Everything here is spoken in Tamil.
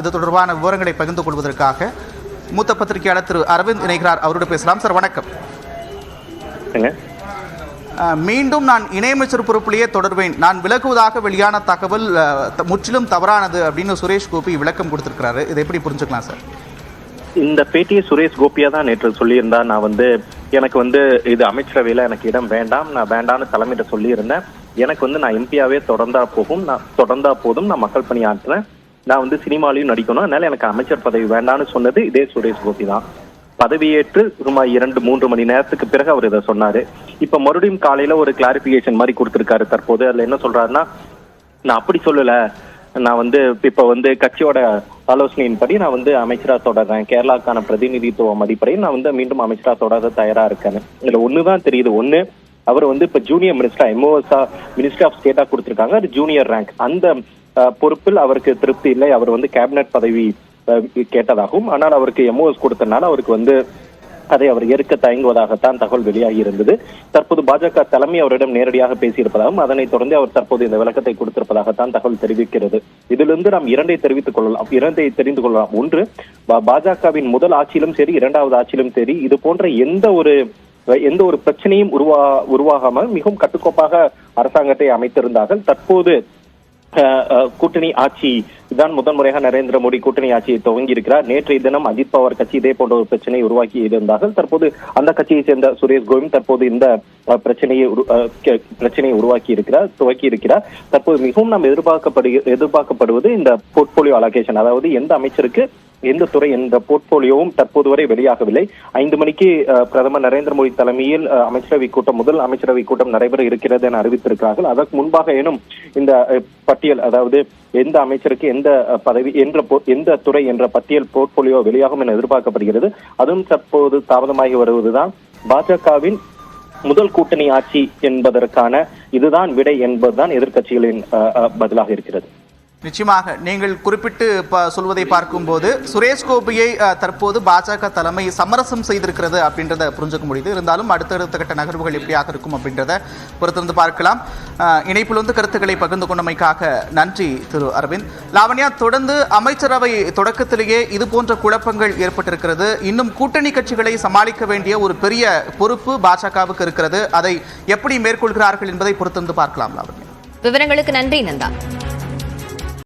இது தொடர்பான விவரங்களை பகிர்ந்து கொள்வதற்காக மூத்த பத்திரிகையாளர் திரு அரவிந்த் இணைகிறார். அவரோடு பேசலாம். சார் வணக்கம். மீண்டும் நான் இணையமைச்சர் பொறுப்பிலேயே தொடர்வேன், நான் விலகுவதாக வெளியான தகவல் முற்றிலும் தவறானது அப்படின்னு சுரேஷ் கோபி விளக்கம் கொடுத்திருக்கிறாரு. இதை எப்படி புரிஞ்சுக்கலாம் சார்? இந்த பேட்டியை சுரேஷ் கோபியா தான் நேற்று சொல்லியிருந்தா, நான் எனக்கு இது அமைச்சரவையில எனக்கு இடம் வேண்டாம், நான் வேண்டான்னு தலைமையிட்ட சொல்லியிருந்தேன். எனக்கு நான் எம்பியாவே தொடர்ந்தா போதும், நான் மக்கள் பணி ஆற்றுறேன், நான் சினிமாலையும் நடிக்கணும், அதனால எனக்கு அமைச்சர் பதவி வேண்டான்னு சொன்னது இதே சுரேஷ் கோபி தான். பதவியேற்று சுமார் 2-3 மணி நேரத்துக்கு பிறகு அவர் இதை சொன்னாரு. இப்ப மறுபடியும் காலையில ஒரு கிளாரிபிகேஷன் மாதிரி கொடுத்திருக்காரு. தற்போது அதுல என்ன சொல்றாருன்னா, நான் அப்படி சொல்லல, நான் இப்ப கட்சியோட ஆலோசனையின்படி நான் அமைச்சரா தொடர்றேன், கேரளாக்கான பிரதிநிதித்துவம் அடிப்படையில் நான் மீண்டும் அமைச்சரா தொடர தயாரா இருக்கேன்னு. இதுல ஒண்ணுதான் தெரியுது. ஒண்ணு, அவர் இப்ப ஜூனியர் மினிஸ்டர் எம்ஓஎஸ்ஆ மினிஸ்டர் ஆஃப் ஸ்டேட்டா கொடுத்திருக்காங்க, அது ஜூனியர் ரேங்க். அந்த பொறுப்பில் அவருக்கு திருப்தி இல்லை. அவர் கேபினட் பதவி கேட்டதாகவும், ஆனால் அவருக்கு எம்ஓஎஸ் கொடுத்தனால அவருக்கு அதை அவர் ஏற்க தயங்குவதாகத்தான் தகவல் வெளியாகி இருந்தது. தற்போது பாஜக தலைமை அவரிடம் நேரடியாக பேசியிருப்பதாகவும், அதனைத் தொடர்ந்து அவர் தற்போது இந்த விளக்கத்தை கொடுத்திருப்பதாகத்தான் தகவல் தெரிவிக்கிறது. இதிலிருந்து நாம் இரண்டை தெரிந்து கொள்ளலாம். ஒன்று, பாஜகவின் முதல் ஆட்சியிலும் சரி, இரண்டாவது ஆட்சியிலும் சரி, இது போன்ற எந்த ஒரு பிரச்சனையும் உருவாகாமல் மிகவும் கட்டுக்கோப்பாக அரசாங்கத்தை அமைத்திருந்தார்கள். தற்போது கூட்டணி ஆட்சி தான் முதன் முறையாக நரேந்திர மோடி கூட்டணி ஆட்சியை துவங்கி இருக்கிறார். நேற்றைய தினம் அஜித் பவார் கட்சி இதே போன்ற ஒரு பிரச்சனையை உருவாக்கி இருந்தார்கள். தற்போது அந்த கட்சியை சேர்ந்த சுரேஷ் கோபி தற்போது இந்த பிரச்சனையை துவக்கி இருக்கிறார். தற்போது மிகவும் நாம் எதிர்பார்க்கப்படுவது இந்த போர்ட்போலியோ அலோகேஷன், அதாவது எந்த அமைச்சருக்கு எந்த துறை என்ற போர்ட்போலியோவும் தற்போது வரை வெளியாகவில்லை. 5 மணிக்கு பிரதமர் நரேந்திர மோடி தலைமையில் முதல் அமைச்சரவை கூட்டம் நடைபெற இருக்கிறது என அறிவித்திருக்கிறார்கள். அதற்கு முன்பாக இந்த பட்டியல், அதாவது எந்த அமைச்சருக்கு எந்த பதவி எந்த துறை என்ற பட்டியல் போர்ட்போலியோ வெளியாகும் என எதிர்பார்க்கப்படுகிறது. அதுவும் தற்போது தாமதமாகி வருவதுதான் பாஜகவின் முதல் கூட்டணி ஆட்சி என்பதற்கான இதுதான் விடை என்பதுதான் எதிர்கட்சிகளின் பதிலாக இருக்கிறது. நிச்சயமாக நீங்கள் குறிப்பிட்டு சொல்வதை பார்க்கும்போது சுரேஷ் கோபியை தற்போது பாஜக தலைமை சமரசம் செய்திருக்கிறது அப்படின்றத புரிஞ்சுக்க முடியுது. இருந்தாலும் அடுத்தடுத்த கட்ட நகர்வுகள் எப்படியாக இருக்கும் அப்படின்றத பொறுத்திருந்து பார்க்கலாம். இணைப்பில் கருத்துக்களை பகிர்ந்து கொண்டமைக்காக நன்றி திரு அரவிந்த். லாவண்யா, தொடர்ந்து அமைச்சரவை தொடக்கத்திலேயே இது போன்ற குழப்பங்கள் ஏற்பட்டிருக்கிறது. இன்னும் கூட்டணி கட்சிகளை சமாளிக்க வேண்டிய ஒரு பெரிய பொறுப்பு பாஜகவுக்கு இருக்கிறது. அதை எப்படி மேற்கொள்கிறார்கள் என்பதை பொறுத்திருந்து பார்க்கலாம். லாவண்யா, விவரங்களுக்கு நன்றி நந்தா.